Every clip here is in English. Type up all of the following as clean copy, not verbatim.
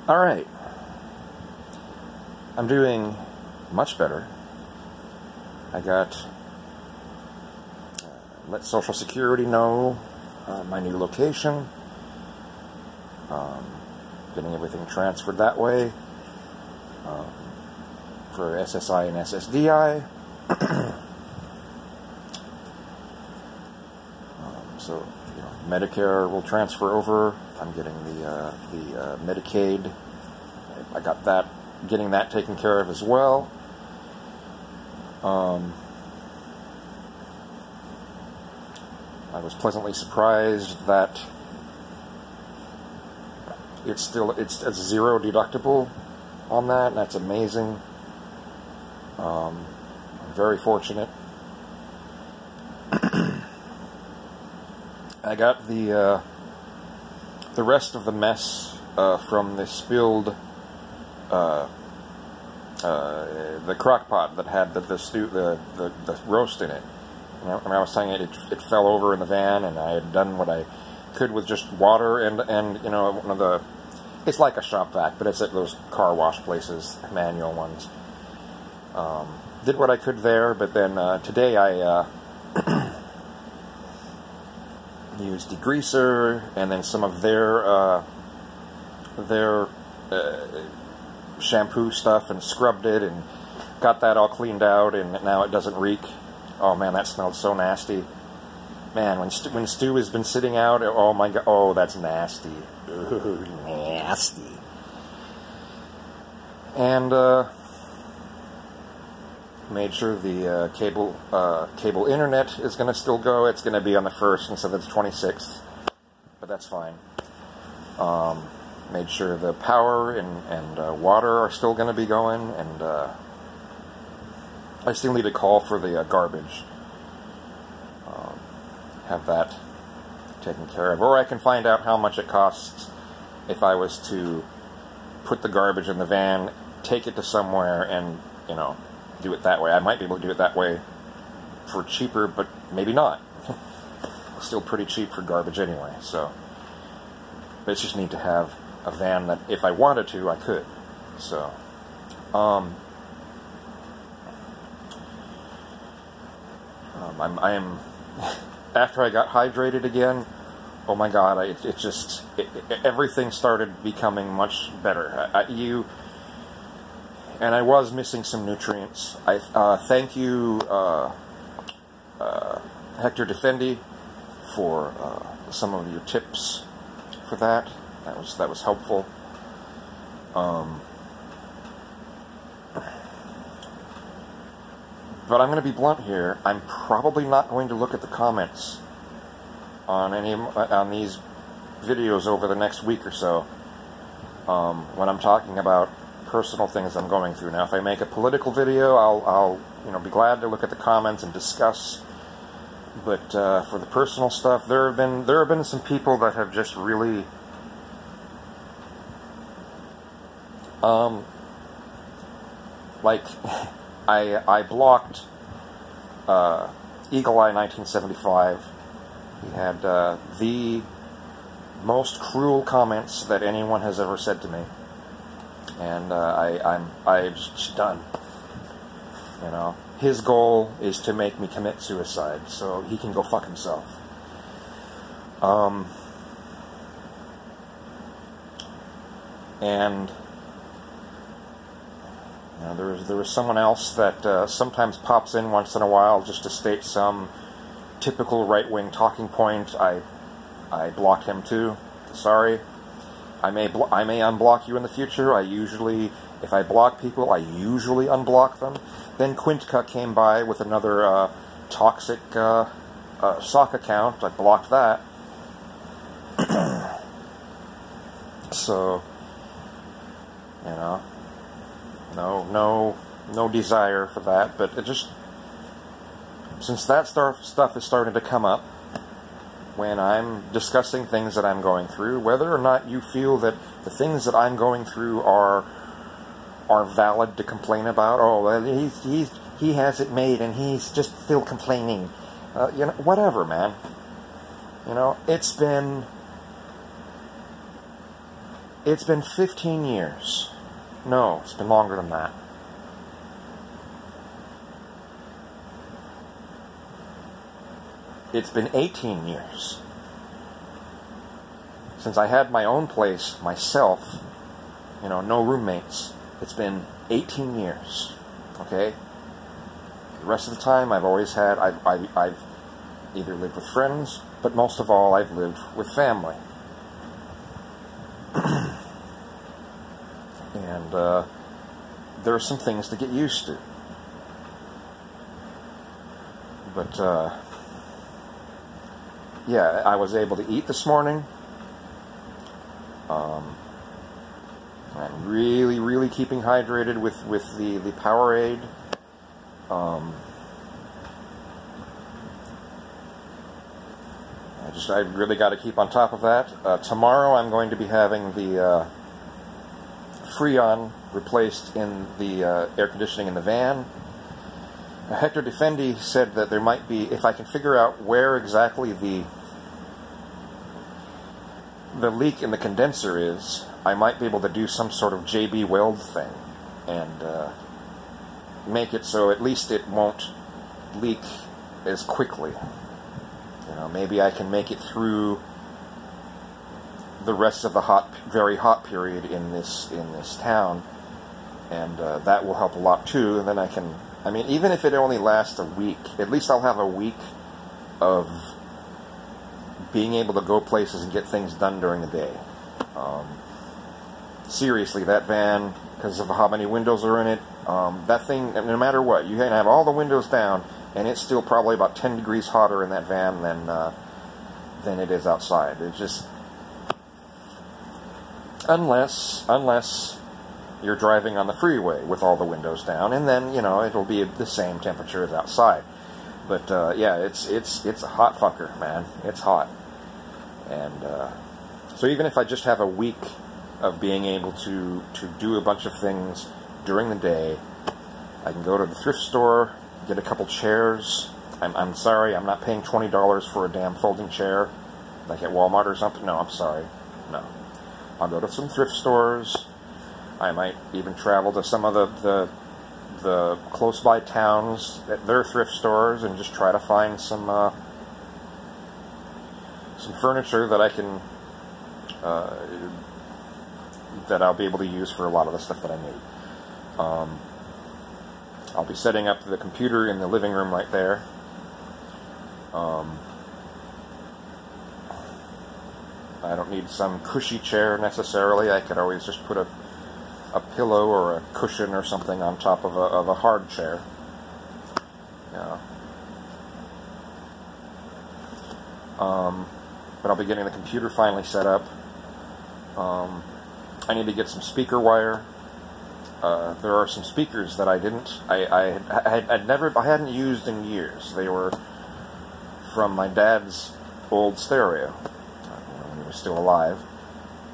Alright. I'm doing much better. I got let Social Security know my new location. Getting everything transferred that way for SSI and SSDI. So, Medicare will transfer over. I'm getting the Medicaid. I got that, getting that taken care of as well. I was pleasantly surprised that it's zero deductible on that, and that's amazing. I'm very fortunate. I got the rest of the mess from the spilled the crock pot that had the roast in it. When I was saying it fell over in the van, and I had done what I could with just water and one of the, it's like a shop vac, but it's at those car wash places, manual ones. Did what I could there, but then today I used degreaser and then some of their shampoo stuff and scrubbed it and got that all cleaned out, and now it doesn't reek. Oh man, that smelled so nasty. Man, when stew has been sitting out, oh my god, oh, that's nasty. Ooh, nasty. And made sure the cable internet is going to still go. It's going to be on the 1st instead of the 26th, but that's fine. Made sure the power and water are still going to be going, and I still need to call for the garbage. Have that taken care of. Or I can find out how much it costs if I was to put the garbage in the van, take it to somewhere, and, do it that way. I might be able to do it that way for cheaper, but maybe not. Still pretty cheap for garbage anyway, so. But it's just need to have a van that, if I wanted to, I could. So, I am after I got hydrated again, oh my god, everything started becoming much better. And I was missing some nutrients. Thank you, Hector Defendi, for some of your tips for that. That was helpful. But I'm going to be blunt here. I'm probably not going to look at the comments on these videos over the next week or so. When I'm talking about personal things I'm going through. Now, if I make a political video, I'll be glad to look at the comments and discuss. But for the personal stuff, there have been some people that have just really like I blocked Eagle Eye 1975. He had the most cruel comments that anyone has ever said to me, and I'm just done. His goal is to make me commit suicide, so he can go fuck himself. And there was someone else that sometimes pops in once in a while just to state some typical right-wing talking point. I blocked him too. Sorry. I may unblock you in the future. If I block people, I usually unblock them. Then Quintka came by with another toxic sock account. I blocked that. So, no desire for that. But it just, since that stuff is starting to come up when I'm discussing things that I'm going through, whether or not you feel that the things that I'm going through are valid to complain about. Oh, well, he has it made and he's just still complaining. Whatever, man. It's been It's been 15 years. No, it's been longer than that. It's been 18 years since I had my own place myself, you know, no roommates. It's been 18 years, okay? The rest of the time I've either lived with friends, but most of all I've lived with family. And there are some things to get used to. But yeah, I was able to eat this morning. I'm really keeping hydrated with the Powerade. I really got to keep on top of that. Tomorrow I'm going to be having the Freon replaced in the air conditioning in the van. Hector Defendi said that there might be, if I can figure out where exactly the leak in the condenser is, I might be able to do some sort of JB Weld thing and make it so at least it won't leak as quickly. You know, maybe I can make it through the rest of the very hot period in this town, and that will help a lot too. And then I mean, even if it only lasts a week, at least I'll have a week of being able to go places and get things done during the day. Seriously, that van, because of how many windows are in it, that thing, no matter what, you can have all the windows down, and it's still probably about 10 degrees hotter in that van than it is outside. It's just, unless you're driving on the freeway with all the windows down, and then, you know, it'll be the same temperature as outside. But yeah, it's a hot fucker, man. It's hot. And so even if I just have a week of being able to do a bunch of things during the day, I can go to the thrift store, get a couple chairs. I'm sorry, I'm not paying $20 for a damn folding chair, like at Walmart or something. No, I'm sorry. No. I'll go to some thrift stores. I might even travel to some of the close-by towns at their thrift stores and just try to find some furniture that I can that I'll be able to use for a lot of the stuff that I need. I'll be setting up the computer in the living room right there. I don't need some cushy chair necessarily. I could always just put a pillow or a cushion or something on top of a hard chair. Yeah. But I'll be getting the computer finally set up. I need to get some speaker wire. There are some speakers that I hadn't used in years. They were from my dad's old stereo when he was still alive.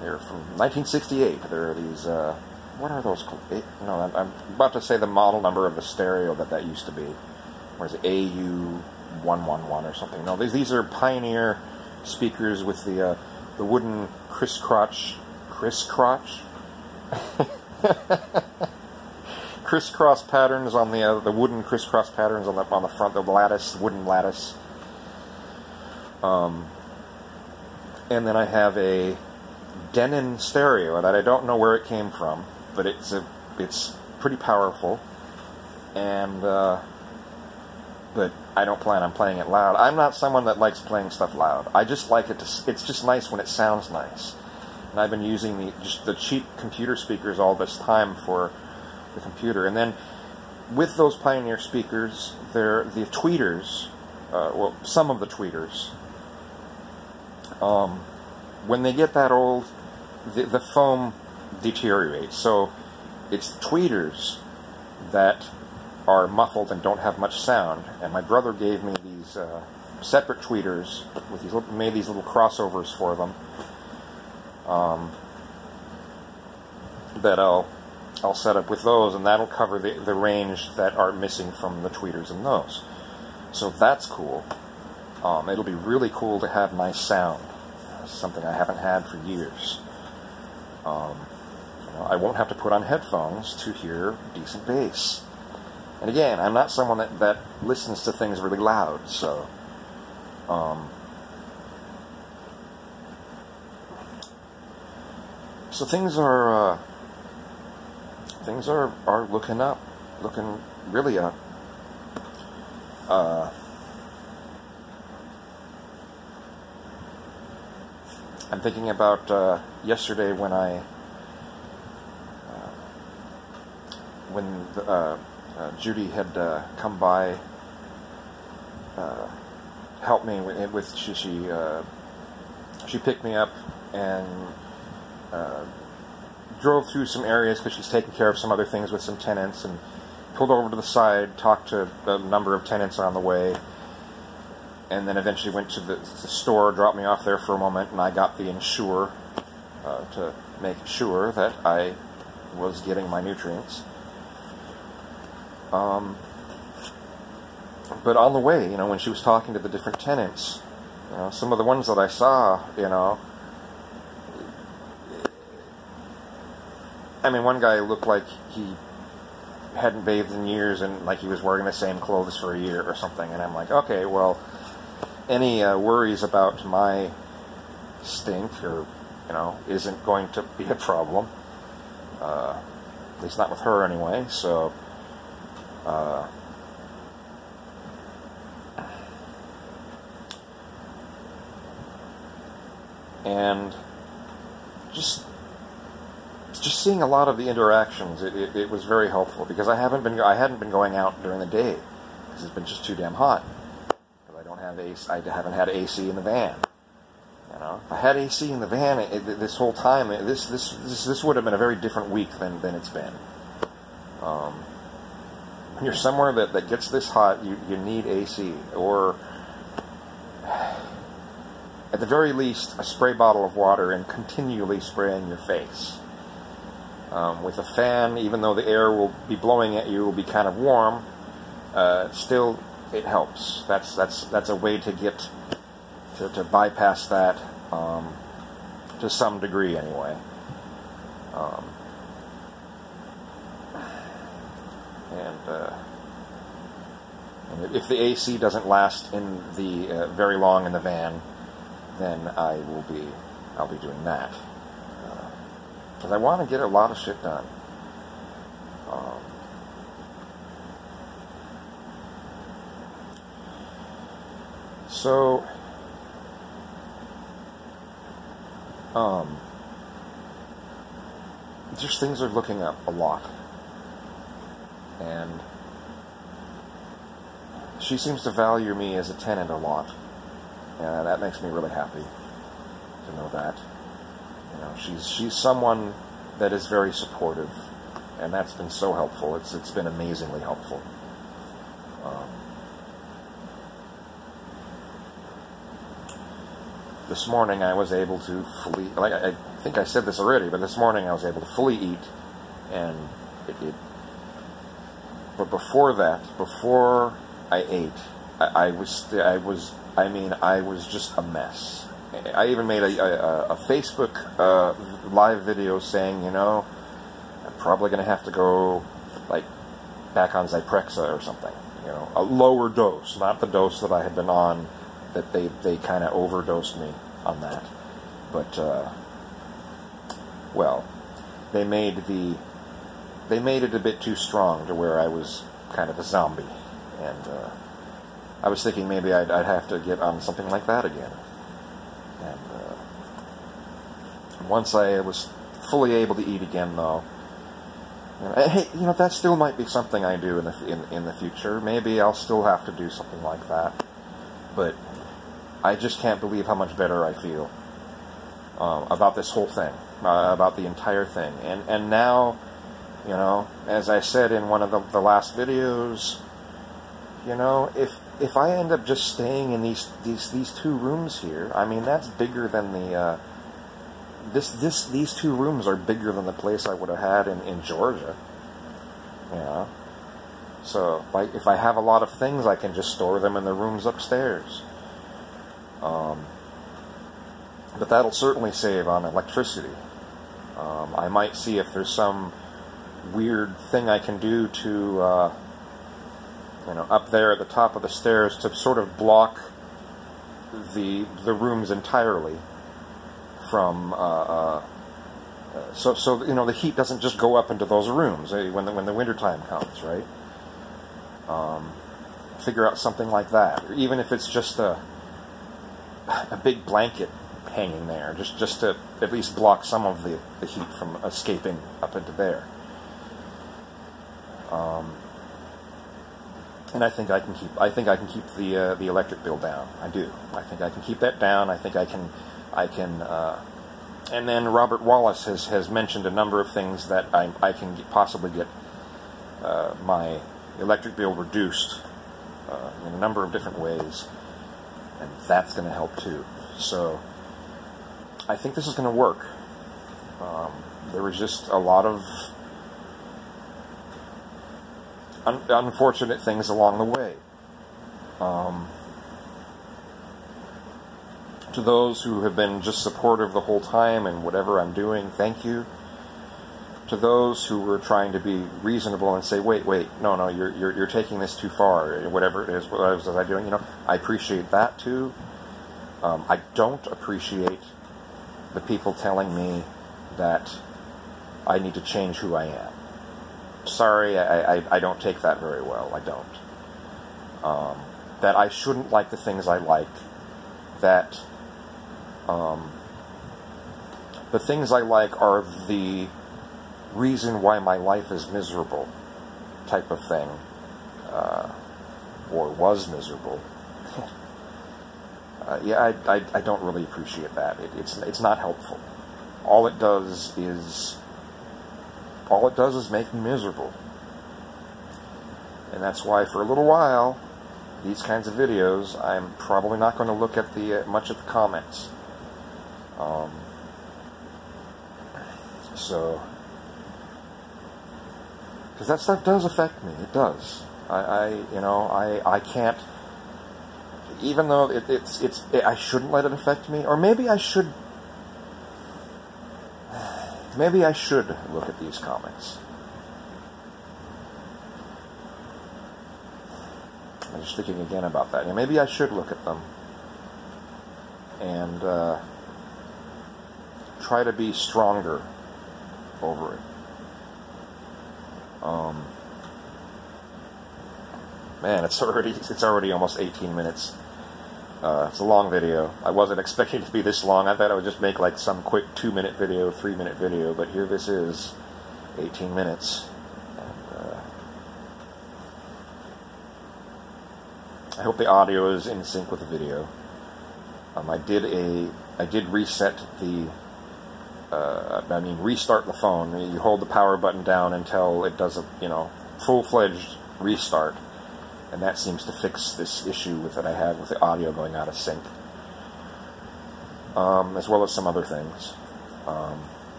They're from 1968. There are these. What are those called? No, I'm about to say the model number of the stereo that used to be. What is it? AU111 or something. No, these are Pioneer speakers with the wooden crisscross patterns on the wooden crisscross patterns on the front, the wooden lattice. And then I have a Denon stereo that I don't know where it came from, but it's pretty powerful, and but I don't plan on playing it loud. I'm not someone that likes playing stuff loud. I just like it it's just nice when it sounds nice. And I've been using the cheap computer speakers all this time for the computer. And then with those Pioneer speakers, the tweeters, well, some of the tweeters, when they get that old, the foam deteriorates. So it's tweeters that are muffled and don't have much sound. And my brother gave me these separate tweeters with made these little crossovers for them. That I'll set up with those, and that'll cover the range that are missing from the tweeters in those. So that's cool. It'll be really cool to have nice sound. Something I haven't had for years. You know, I won't have to put on headphones to hear decent bass. And again, I'm not someone that listens to things really loud, so things are looking up, looking really up. I'm thinking about yesterday when Judy had come by, helped me with she picked me up and drove through some areas because she's taking care of some other things with some tenants, and pulled over to the side, talked to a number of tenants on the way, and then eventually went to the store, dropped me off there for a moment, and I got the Ensure to make sure that I was getting my nutrients. But on the way, you know, when she was talking to the different tenants, you know, some of the ones that I saw, you know, I mean, one guy looked like he hadn't bathed in years and like he was wearing the same clothes for a year or something, and I'm like, okay, well, any worries about my stink or, you know, isn't going to be a problem, at least not with her anyway, so and just seeing a lot of the interactions, it was very helpful, because I hadn't been going out during the day because it's been just too damn hot. Because I don't have AC, I haven't had AC in the van. You know, if I had AC in the van this whole time, this would have been a very different week than it's been. When you're somewhere that gets this hot, you need AC, or at the very least a spray bottle of water and continually spraying your face. With a fan, even though the air will be blowing at you, will be kind of warm, still it helps. That's a way to get to bypass that, to some degree anyway. And if the AC doesn't last in the very long in the van, then I'll be doing that. Because I want to get a lot of shit done. Just things are looking up a lot. And she seems to value me as a tenant a lot. And that makes me really happy to know that. You know, she's someone that is very supportive, and that's been so helpful. It's been amazingly helpful. This morning I was able to fully, like I think I said this already, but this morning I was able to fully eat, and but before that, before I ate, I was just a mess. I even made a Facebook live video saying, you know, I'm probably going to have to go, like, back on Zyprexa or something. You know, a lower dose, not the dose that I had been on, that they kind of overdosed me on that. But, well, they made it a bit too strong to where I was kind of a zombie. And I was thinking maybe I'd have to get on something like that again. And once I was fully able to eat again, though, hey, you know, that still might be something I do in the future. Maybe I'll still have to do something like that. But I just can't believe how much better I feel about this whole thing, about the entire thing. And now, you know, as I said in one of the last videos, you know, if I end up just staying in these two rooms here, I mean, that's bigger than the these two rooms are bigger than the place I would have had in Georgia. You know, so if I have a lot of things, I can just store them in the rooms upstairs. But that'll certainly save on electricity. I might see if there's some weird thing I can do to, up there at the top of the stairs to sort of block the rooms entirely from, so the heat doesn't just go up into those rooms when the wintertime comes, right? Figure out something like that, or even if it's just a big blanket hanging there, just to at least block some of the heat from escaping up into there. And I think I can keep the electric bill down. I do. I think I can keep that down. I think I can. And then Robert Wallace has mentioned a number of things that I can possibly get my electric bill reduced in a number of different ways, and that's going to help too. So I think this is going to work. There was just a lot of unfortunate things along the way. To those who have been just supportive the whole time and whatever I'm doing, thank you. To those who were trying to be reasonable and say, wait, no, you're taking this too far, whatever it is, what was I doing? I appreciate that too. I don't appreciate the people telling me that I need to change who I am. Sorry, I don't take that very well. I don't. That I shouldn't like the things I like. That the things I like are the reason why my life is miserable, type of thing, or was miserable. Yeah, I don't really appreciate that. It's not helpful. All it does is make me miserable. And that's why for a little while, these kinds of videos, I'm probably not going to look at much of the comments. Because that stuff does affect me. It does. I can't. Even though I shouldn't let it affect me, or maybe I should. Maybe I should look at these comments. I'm just thinking again about that. Maybe I should look at them and try to be stronger over it. Man, it's already almost 18 minutes. It's a long video. I wasn't expecting it to be this long. I thought I would just make like some quick 2-minute video, 3-minute video, but here this is, 18 minutes. And, I hope the audio is in sync with the video. I did reset the, restart the phone. You hold the power button down until it does a, full-fledged restart. And that seems to fix this issue that I had with the audio going out of sync. As well as some other things.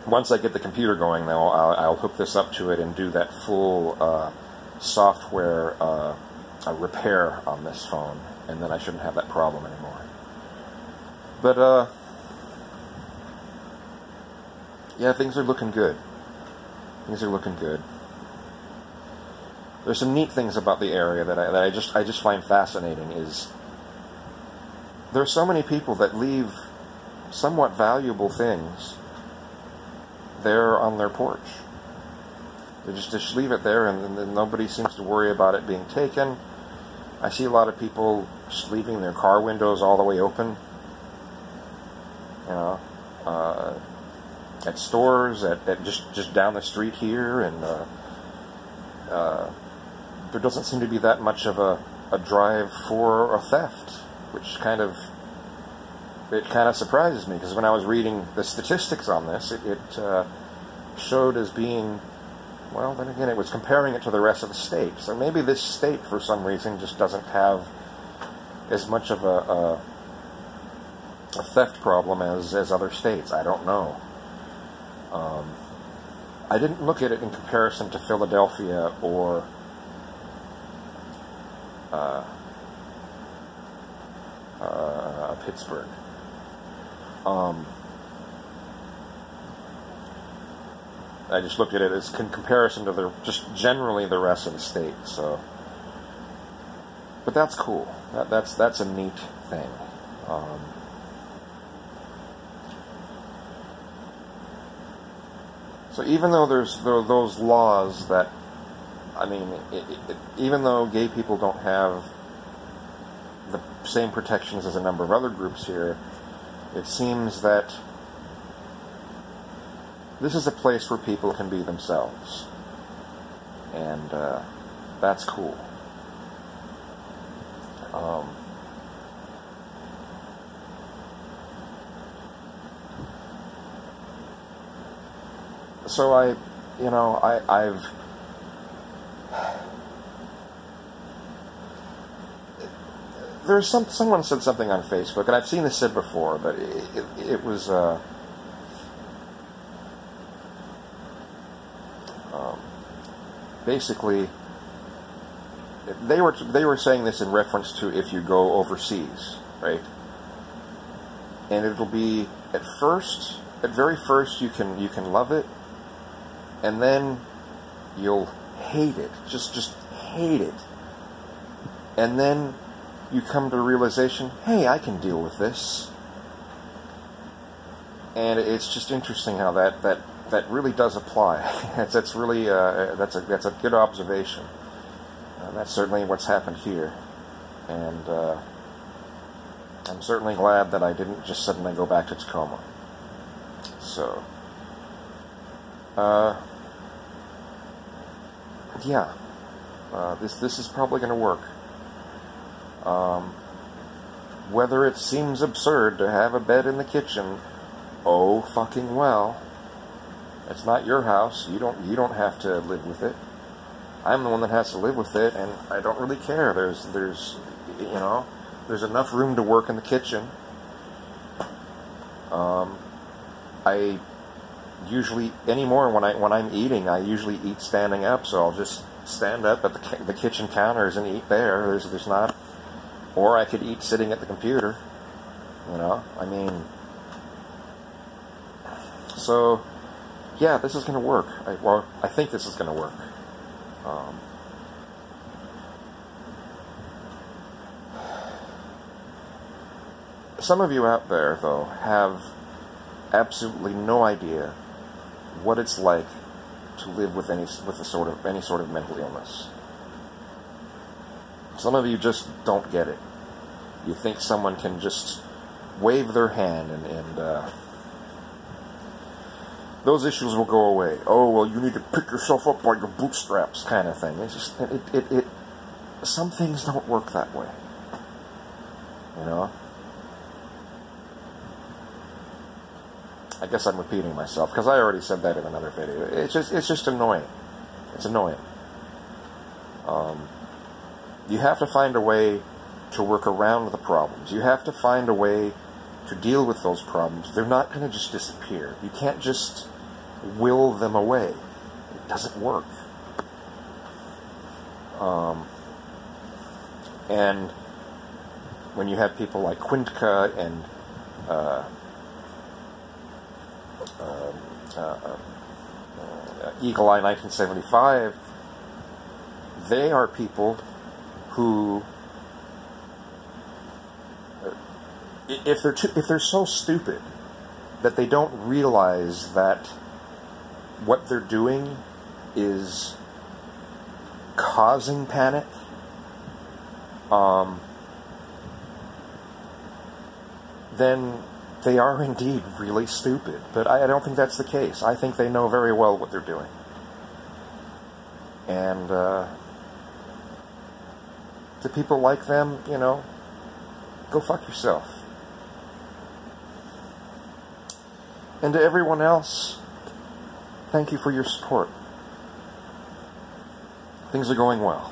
Once I get the computer going, though, I'll hook this up to it and do that full software repair on this phone. And then I shouldn't have that problem anymore. But, yeah, things are looking good. Things are looking good. There's some neat things about the area that I just find fascinating. Is there are so many people that leave somewhat valuable things there on their porch. They just leave it there, and nobody seems to worry about it being taken. I see a lot of people just leaving their car windows all the way open. At stores, at just down the street here, and there doesn't seem to be that much of a drive for a theft, which kind of surprises me, because when I was reading the statistics on this, it showed as being, well, then again, it was comparing it to the rest of the state. So maybe this state, for some reason, just doesn't have as much of a theft problem as other states. I don't know. I didn't look at it in comparison to Philadelphia or Pittsburgh. I just looked at it as in comparison to just generally the rest of the state. So, but that's cool. That's a neat thing. So even though there's those laws that, I mean, even though gay people don't have the same protections as a number of other groups here, it seems that this is a place where people can be themselves. And that's cool. So I've there's someone said something on Facebook, and I've seen this said before, but it was basically they were saying this in reference to if you go overseas, right? And it'll be at very first you can love it, and then you'll hate it, just hate it, and then you come to the realization, hey, I can deal with this. And it's just interesting how that really does apply. that's really that's a good observation. That's certainly what's happened here, and I'm certainly glad that I didn't just suddenly go back to Tacoma. So, yeah, this is probably going to work. Whether it seems absurd to have a bed in the kitchen, oh fucking well. It's not your house. You don't have to live with it. I'm the one that has to live with it, and I don't really care. There's enough room to work in the kitchen. I usually anymore when I'm eating, I usually eat standing up, so I'll just stand up at the kitchen counters and eat there. There's not, or I could eat sitting at the computer. I mean, so yeah, this is going to work. I think this is going to work. Some of you out there, though, have absolutely no idea what it's like to live with any sort of mental illness. Some of you just don't get it. You think someone can just wave their hand and those issues will go away. Oh, well, you need to pick yourself up by your bootstraps, kind of thing. It's just some things don't work that way. I guess I'm repeating myself because I already said that in another video. It's just annoying. It's annoying. You have to find a way to work around the problems. You have to find a way to deal with those problems. They're not going to just disappear. You can't just will them away. It doesn't work. And when you have people like Quintka and Eagle Eye 1975, they are people who, if they're so stupid that they don't realize that what they're doing is causing panic, then they are indeed really stupid. But I don't think that's the case. I think they know very well what they're doing. And to people like them, go fuck yourself. And to everyone else, thank you for your support. Things are going well.